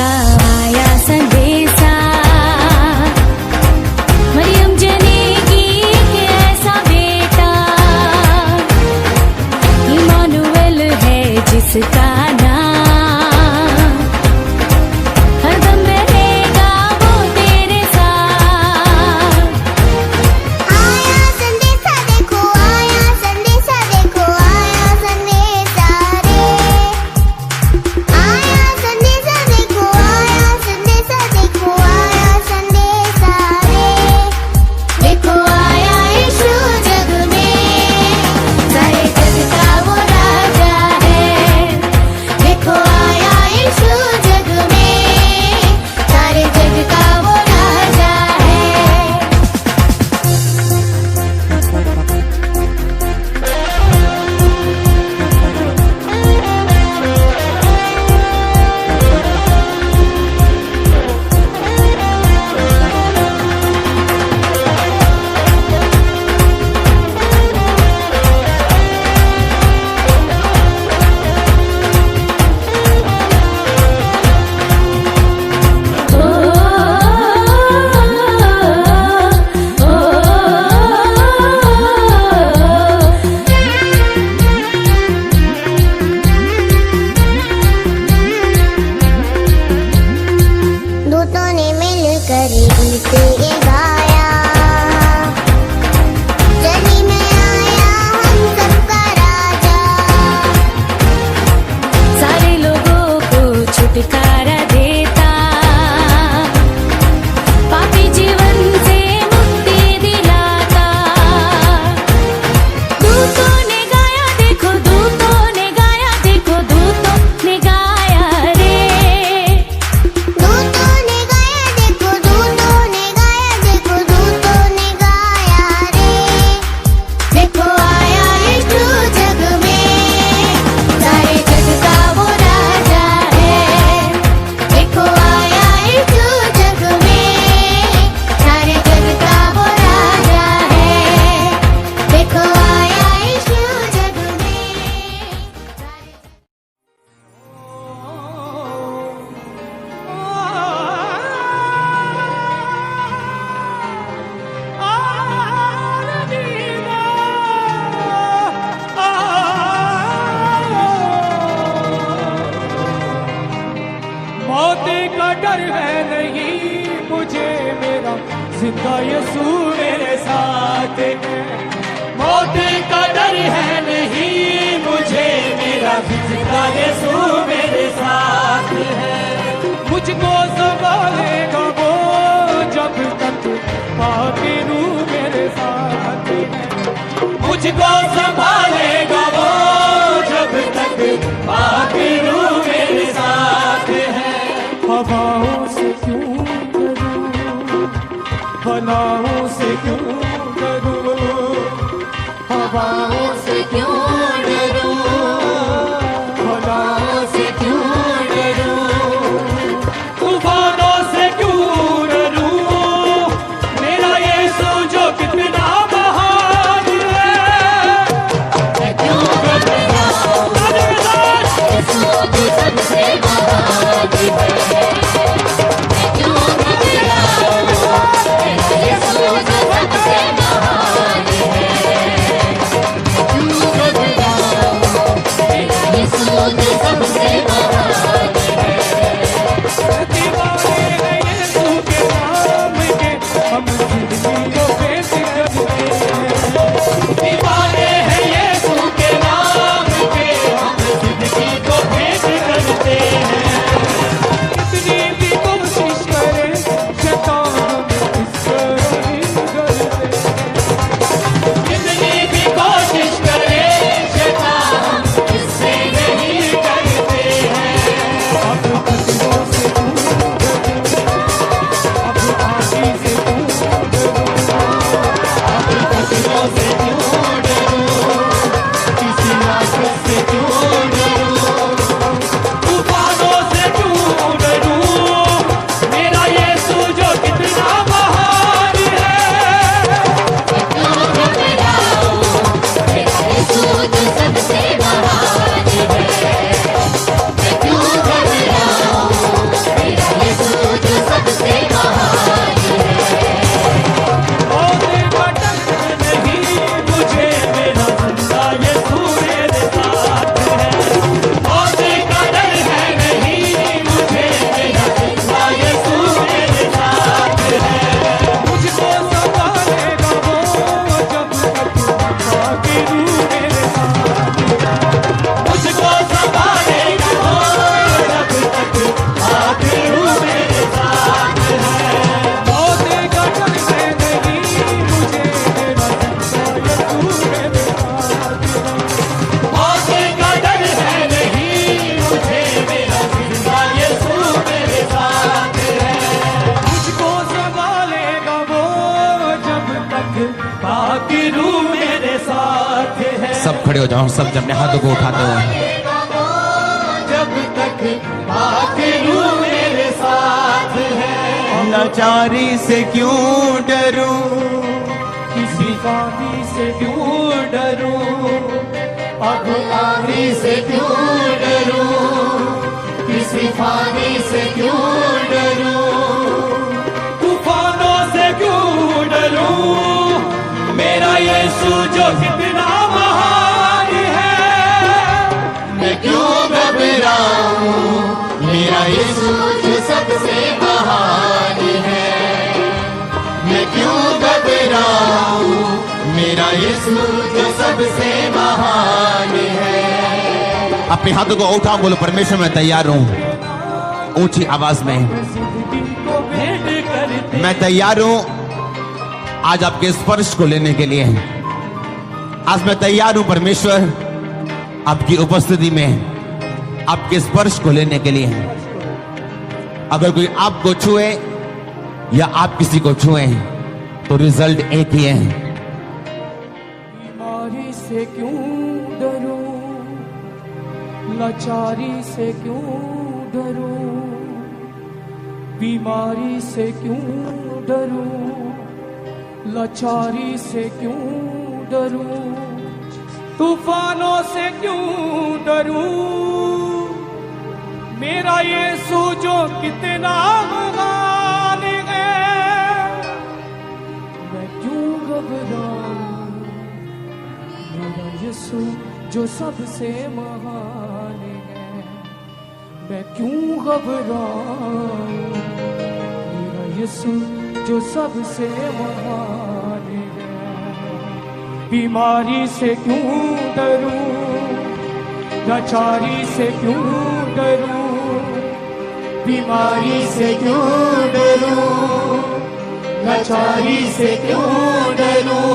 का आया संदेशा, मरियम जनेगी ऐसा बेटा, इमानुएल है जिसका नाम, हरदम रहेगा वो तेरे साथ। आया संदेशा देखो, आया संदेशा देखो, आया संदेशा रे। आया संदेशा देखो, आया संदेशा देखो, आया संदेशा रे। देखो आया यीशु जग में, सारे जग का वो राजा है। देखो आया यीशु जग में, सारे जग का वो राजा है। दूतों ने मिलकर गीत ये गाया, जनी में आया हम सबका राजा। सारे लोगों को छुटकारा देता, पापी जीवन से मुक्ति दिलाता। दूतों ने गाया देखो, दूतों ने गाया देखो, दूतों ने गाया रे। दूतों ने गाया देखो, दूतों ने गाया देखो, दूतों ने गाया रे। देखो आया यीशु जग में, सारे जग का वो राजा है। देखो आया यीशु जग में, सारे जग का वो राजा है। देखो आया यीशु जग में, मौत का डर है नहीं मुझे, मेरा जिंदा यीशु मेरे साथ है। मौत का डर है नहीं मुझे, मेरा जिंदा यीशु मेरे साथ है। मुझको संभालेगा वो जब तक पापी रूह मेरे साथ है। मुझको संभालेगा वो जब तक पापी रूह मेरे साथ है। हवाओं से क्यों डरूं, बलाओं से क्यों डरूं, हवाओं से क्यों डरूं, बलाओं से क्यों डरूं, तूफानों से क्यों डरूं। मेरा यीशु जो कितना महान है, मैं क्यों घबराऊं। यीशु जो सबसे महान है, मैं क्यों घबराऊं। यीशु जो सबसे महान है, मैं क्यों घबराऊं। मेरे साथ है। सब खड़े हो जाओ, सब अपने हाथों को उठाते हुए। जब तक आखिरू मेरे साथ है। लाचारी से क्यों डरूं, किसी आंधी से क्यों डरूं, अब आंधी से क्यों डरूं, किसी फानी से क्यों डरूं, तूफानों से क्यों डरूं, मेरा यीशु जो कितना महान है। मैं क्यों घबराऊं, मेरा यीशु जो सबसे महान है। मैं क्यों घबराऊं, मेरा यीशु जो सबसे महान है। अपने हाथों को उठाओ, बोलो परमेश्वर मैं तैयार हूं। ऊंची आवाज में, मैं तैयार हूं आज आपके स्पर्श को लेने के लिए। आज मैं तैयार हूं परमेश्वर आपकी उपस्थिति में आपके स्पर्श को लेने के लिए। अगर कोई आपको छुए या आप किसी को छुए तो रिजल्ट एक ही है। बीमारी से क्यों डरूं, लाचारी से क्यों डरूं, बीमारी से क्यों डरूं, लाचारी से क्यों डरूं, तूफानों से क्यों डरूं, मेरा यीशु जो कितना महान है। मैं क्यों घबराऊं, मेरा यीशु जो सबसे महान है। मैं क्यों घबराऊं, मेरा यीशु जो सबसे महान है। बीमारी से क्यों डरूं, लाचारी से क्यों डरूं, बीमारी से क्यों डरूं, लाचारी से क्यों डरूं,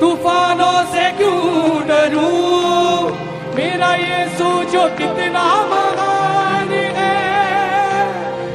तूफानों से क्यों डरूं, मेरा यीशु जो कितना महान है।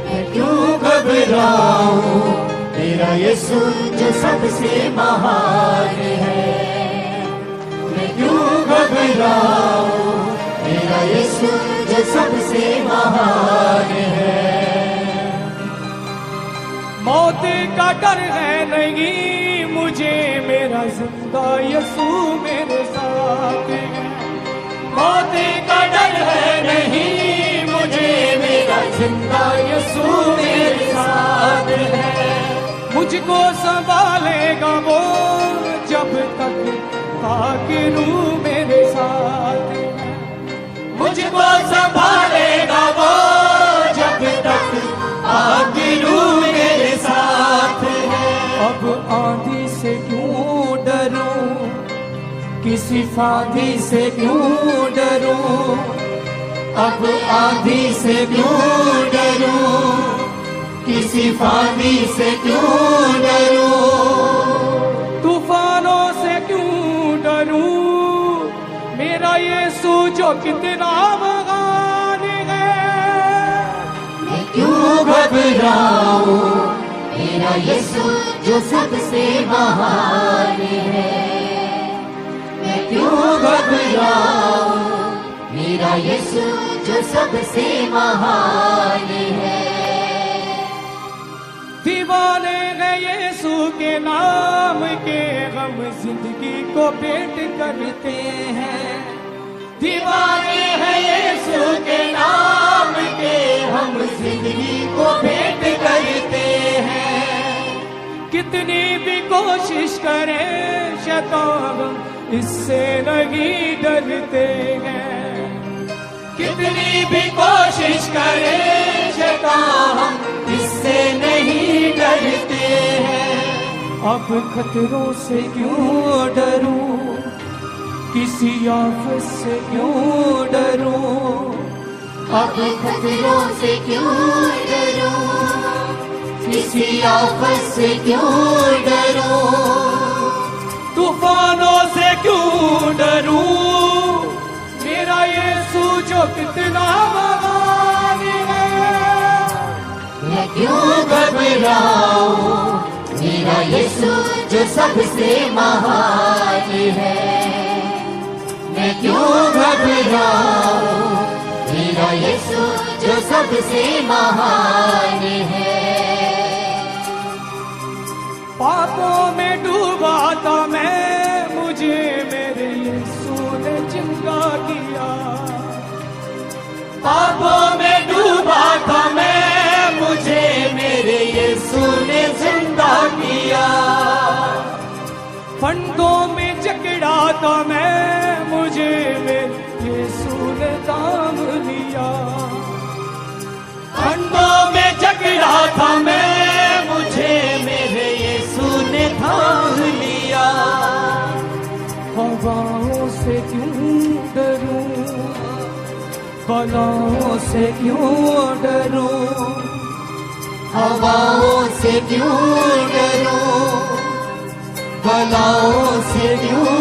मैं क्यों घबराऊं, मेरा यीशु जो सबसे महान है। मैं क्यों घबराऊं, मेरा यीशु जो सबसे महान है। मौत का डर है नहीं मुझे, मेरा जिंदा यीशु मेरे साथ है। मौत का डर है नहीं मुझे, मेरा जिंदा यीशु मेरे साथ है। मुझको संभालेगा वो जब तक आखिरू मेरे साथ है। मुझको संभालेगा वो जब तक आखिरू मेरे साथ है। अब आंधी से क्यों डरूं, किसी फांदी से क्यों डरूं, अब आंधी से क्यों डरूं, किसी फांदी से क्यों डरूं, तूफानों से क्यों डरूं, मेरा यीशु जो कितना महान है। मैं क्यों घबराऊं, मेरा यीशु जो सबसे महान है। मैं क्यों घबराऊं, मेरा यीशु जो सबसे महान है। दीवाने हैं यीशु के नाम के, गम जिंदगी को भेंट करते हैं। दीवाने हैं यीशु के नाम के, हम जिंदगी को भेंट करते हैं। कितनी भी कोशिश करें शैतान इससे नहीं डरते हैं। कितनी भी कोशिश करें शैतान इससे नहीं डरते हैं। अब खतरों से क्यों डरूं, किसी आफत से क्यों डरूं, अब खतरों से क्यों डरूं, किसी आफत से क्यों डरूं, तूफानों से क्यों डरूं, मेरा यीशु जो कितना महान है। मैं क्यों घबराऊं, मेरा यीशु जो सबसे महान है। मैं क्यों घबराऊं, मेरा यीशु जो सबसे महान है। पापों में डूबा था मैं, मुझे मेरे यीशु ने जिंदा किया। पापों में डूबा था मैं, मुझे मेरे यीशु ने जिंदा किया। फंदों में जकड़ा था मैं, मुझे मेरे यीशु ने थाम लिया। फंदों में जकड़ा था मैं, मुझे मेरे यीशु ने थाम लिया। हवाओं से क्यों डरूं, बलाओं से क्यों डरूं, हवाओं से क्यों डरूं, बलाओं से क्यों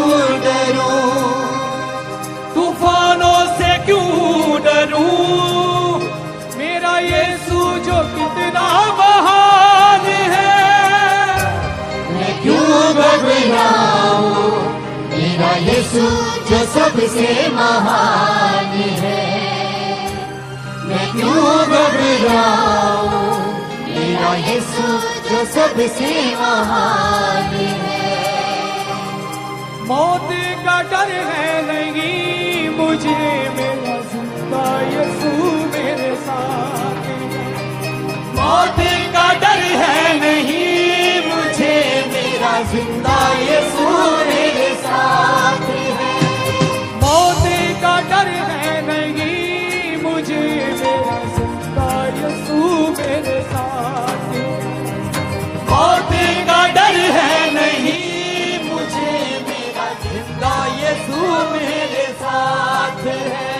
डरूं, तूफानों से क्यों डरूं। मेरा यीशु जो कितना महान है। मैं क्यों घबराऊं, मेरा यीशु जो सबसे महान है। मैं क्यों घबराऊं, मेरा यीशु जो सबसे महान है। मौत का डर है नहीं मुझे, मेरा जिंदा यीशु मेरे साथ है। मौत का डर है नहीं मुझे, मेरा जिंदा यीशु मेरे साथ है। मौत का डर है नहीं मुझे, मेरा जिंदा यीशु मेरे साथ है। मौत का डर है नहीं मुझे, मेरा जिंदा यीशु मेरे साथ है।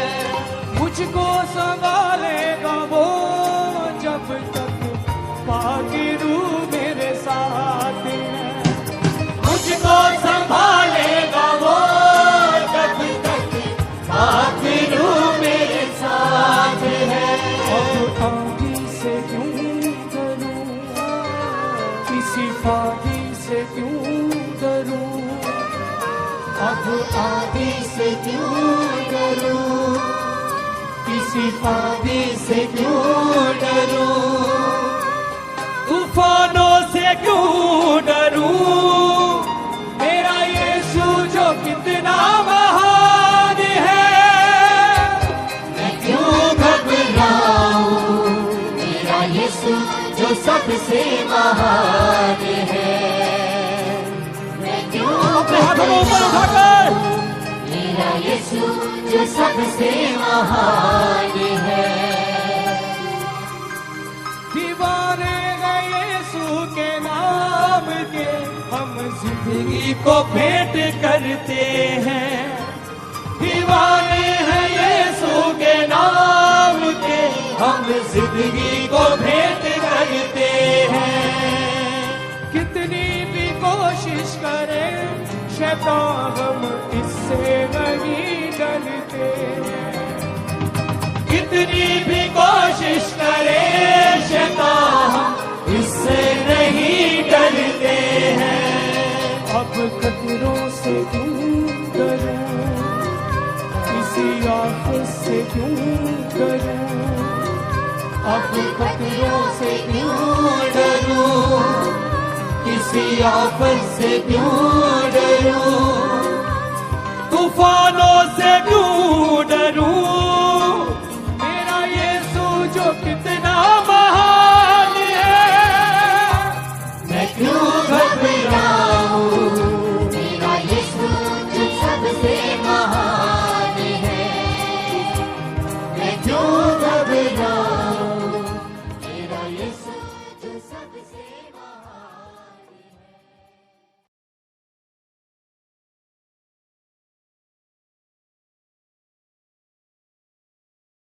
मुझको संभालेगा वो जब तक बाकी रूह मेरे साथ है। मुझको संभालेगा वो जब तक बाकी रूह मेरे साथ है। अब आंधी से क्यों डरूं, किसी फादी से क्यों डरूं। अब आदि से क्यों डरूं, किसी फादी से क्यों डरूं, तूफानों से क्यों डरूं। मेरा यीशु जो कितना महान है। मैं क्यों घबराऊं, मेरा यीशु जो सबसे महान है। मैं क्यों अपने हाथों को ऊपर उठाकर, मेरा यीशु जो सबसे महान है। दीवाने हैं यीशु के नाम के, हम जिंदगी को भेंट करते हैं। दीवाने हैं यीशु के नाम के, हम जिंदगी को भेंट करते हैं। कितनी भी कोशिश करें शैतान, हम इससे नहीं डरते हैं। कितनी भी कोशिश करे शैतान, इससे नहीं डरते हैं। अब खतरों से क्यों डरूं, किसी आफत से क्यों डरूं। अब खतरों से क्यों डरूं, किसी आफत से क्यों डरूं। तूफानों से क्यों डरूं।